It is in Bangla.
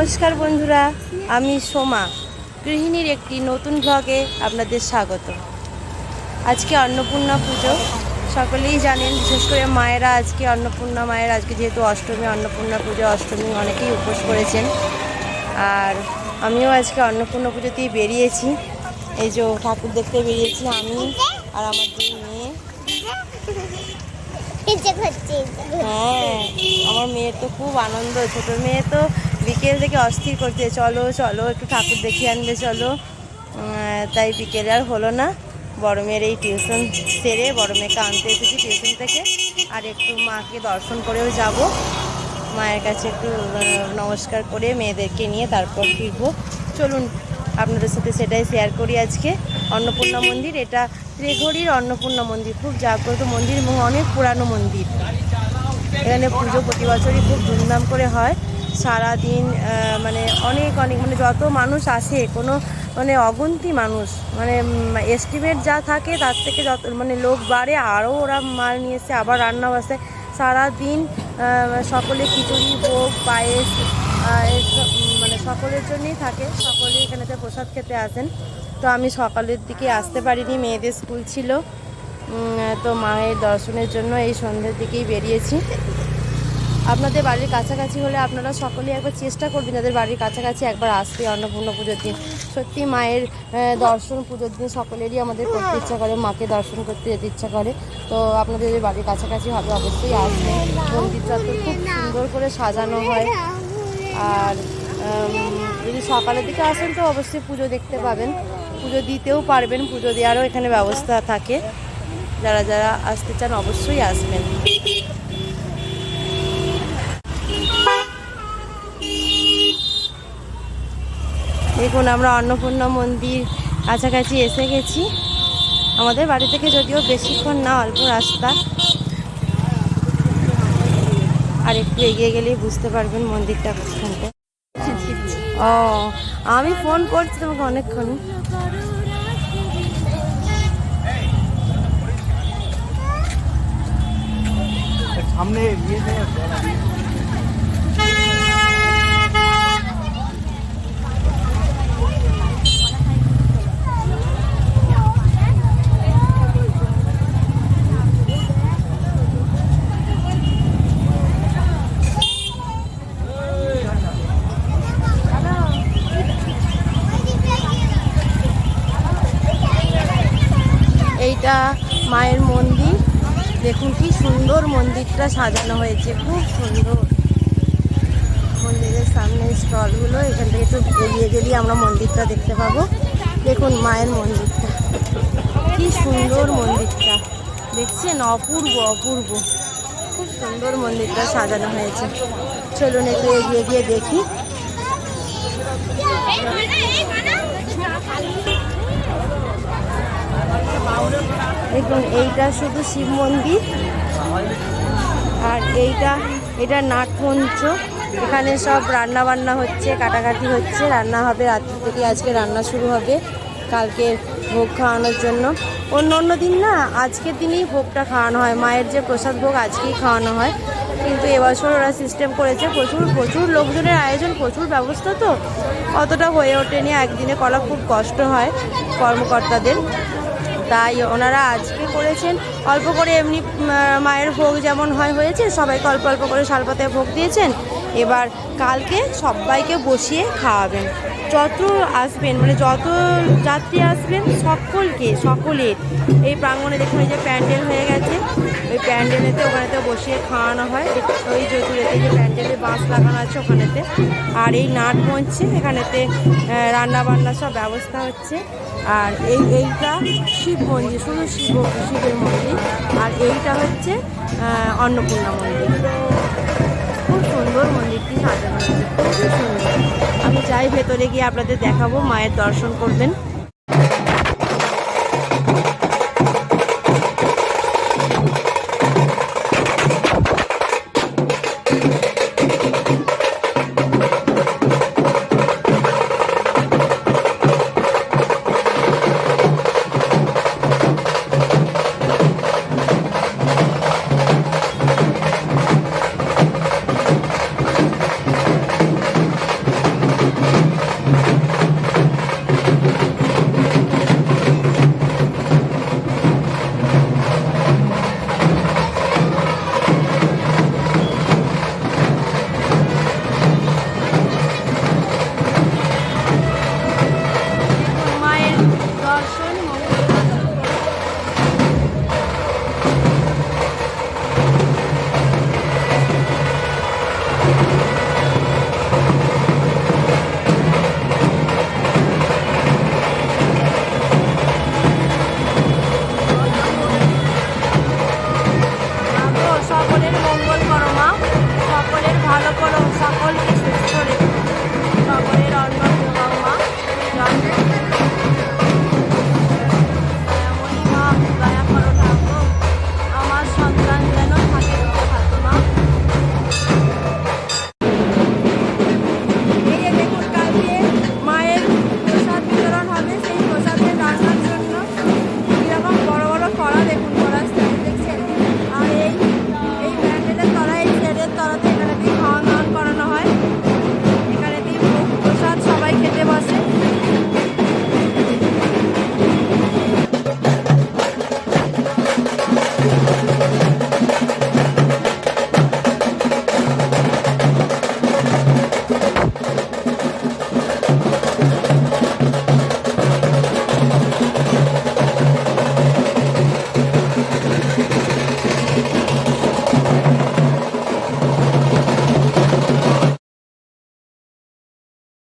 নমস্কার বন্ধুরা, আমি সোমা গৃহিণীর একটি নতুন ব্লগে আপনাদের স্বাগত। আজকে অন্নপূর্ণা পুজো, সকলেই জানেন, বিশেষ করে মায়েরা আজকে অন্নপূর্ণা মায়ের আজকে যেহেতু অষ্টমী, অন্নপূর্ণা পুজো অষ্টমী অনেকেই উপোস করেছেন। আর আমিও আজকে অন্নপূর্ণা পুজোতেই বেরিয়েছি। এই যে ঠাকুর দেখতে বেরিয়েছি আমি আর আমার দুই মেয়ে। হ্যাঁ, আমার মেয়ের তো খুব আনন্দ। ছোটো মেয়ে তো বিকেল থেকে অস্থির করছে, চলো চলো একটু ঠাকুর দেখিয়ে আনবে চলো। তাই বিকেলে আর হলো না। বড় মেয়ের এই টিউশন সেরে বড় মেয়েকে আনতে এসেছি টিউশন থেকে, আর একটু মাকে দর্শন করেও যাব। মায়ের কাছে একটু নমস্কার করে মেয়েদেরকে নিয়ে তারপর ফিরবো। চলুন আপনাদের সাথে সেটাই শেয়ার করি। আজকে অন্নপূর্ণা মন্দির, এটা ত্রিঘড়ির অন্নপূর্ণা মন্দির, খুব জাগ্রত মন্দির এবং অনেক পুরানো মন্দির। এখানে পুজো প্রতি বছরই খুব ধুমধাম করে হয়। সারাদিন অনেক মানে যত মানুষ আসে, কোনো অগুন্তি মানুষ, এস্টিমেট যা থাকে তার থেকে যত লোক বাড়ে, আরও ওরা মাল নিয়ে এসে আবার রান্না বসে। সারাদিন সকলে খিচুড়ি, ভোগ, পায়েস এসব সকলের জন্যই থাকে। সকলে এখানেতে প্রসাদ খেতে আসেন। তো আমি সকালের দিকে আসতে পারিনি, মেয়েদের স্কুল ছিল। তো মায়ের দর্শনের জন্য এই সন্ধ্যের দিকেই বেরিয়েছি। আপনাদের বাড়ির কাছাকাছি হলে আপনারা সকলেই একবার চেষ্টা করবেন যাদের বাড়ির কাছাকাছি একবার আসতে অন্নপূর্ণা পুজোর দিন। সত্যি মায়ের দর্শন পুজোর দিন সকলেরই আমাদের করতে ইচ্ছা করে, মাকে দর্শন করতে যেতে ইচ্ছা করে। তো আপনাদের যদি বাড়ির কাছাকাছি হবে অবশ্যই আসবেন। মন্দির চত্বর খুব সুন্দর করে সাজানো হয়। আর যদি সকালের দিকে আসেন তো অবশ্যই পুজো দেখতে পাবেন, পুজো দিতেও পারবেন, পুজো দেওয়ারও এখানে ব্যবস্থা থাকে। যারা যারা আসতে চান অবশ্যই আসবেন। দেখুন আমরা অন্নপূর্ণা মন্দির কাছাকাছি এসে গেছি। আমাদের বাড়ি থেকে যদিও বেশিক্ষণ না, অল্প রাস্তা। আর একটু এগিয়ে গেলেই বুঝতে পারবেন মন্দিরটা কোথানটা। ও, আমি ফোন করছি তোমাকে অনেকক্ষণ। সামনে এইটা মায়ের মন্দির। দেখুন কি সুন্দর মন্দিরটা সাজানো হয়েছে, খুব সুন্দর। মন্দিরের সামনে স্টলগুলো, এখান থেকে একটু এগিয়ে গেলেই আমরা মন্দিরটা দেখতে পাবো। দেখুন মায়ের মন্দিরটা, কি সুন্দর মন্দিরটা, দেখছেন? অপূর্ব অপূর্ব, খুব সুন্দর মন্দিরটা সাজানো হয়েছে। চলুন একটু এগিয়ে গিয়ে দেখি। দেখুন এইটা শুধু শিব মন্দির, আর এটা নাটমঞ্চ। এখানে সব রান্না বান্না হচ্ছে, কাটাকাটি হচ্ছে, রান্না হবে রাত্রি থেকে। আজকে রান্না শুরু হবে কালকে ভোগ খাওয়ানোর জন্য। অন্য দিন না, আজকের দিনেই ভোগটা খাওয়ানো হয়। মায়ের যে প্রসাদ ভোগ আজকেই খাওয়ানো হয়, কিন্তু এবছর ওরা সিস্টেম করেছে, প্রচুর লোকজনের আয়োজন, প্রচুর ব্যবস্থা, তো অতটা হয়ে ওঠেনি। একদিনে করা খুব কষ্ট হয় কর্মকর্তাদের, তাই ওনারা আজকে করেছেন অল্প করে। এমনি মায়ের ভোগ যেমন হয়েছে, সবাইকে অল্প অল্প করে শালপাতায় ভোগ দিয়েছেন। এবার কালকে সবাইকে বসিয়ে খাওয়াবেন। যত আসবেন, যত যাত্রী আসবেন সকলের এই প্রাঙ্গণে দেখুন, এই যে প্যান্ডেল হয়ে গেছে, ওই প্যান্ডেলেতে ওখানেতে বসিয়ে খাওয়ানো হয়। ওই জতুরেতে যে প্যান্ডেলে বাঁশ লাগানো আছে ওখানেতে, আর এই নাট মঞ্চে এখানেতে রান্না বান্না সব ব্যবস্থা হচ্ছে। আর এইটা শিব মন্দির, শুধু শিবের মন্দির। আর এইটা হচ্ছে অন্নপূর্ণা মন্দির। খুব সুন্দর মন্দিরটি সাজানো হয়েছে, খুবই সুন্দর। আমি চাই ভেতরে গিয়ে আপনাদের দেখাবো, মায়ের দর্শন করবেন। করো সকলকে সুস্থ রেখো, সকলের অন্ন যোগাও মা। দয়াময়ী মা, দয়া করো ঠাকুর, আমার সন্তান যেন থাকে সুখে থাকে মা। এই যে দেখুন, কালকে মায়ের প্রসাদ বিতরণ হবে, সেই প্রসাদের রান্নার জন্য কীরকম বড় বড় কড়া, দেখুন কড়ার সাইজ দেখছেন। আর এই প্যান্ডেলের তলায়, এই শেডের তলাতে এখানেতেই খাওয়ান দাওয়ান করানো হয়, এখানেতেই প্রসাদ সবাই খেতে বসে।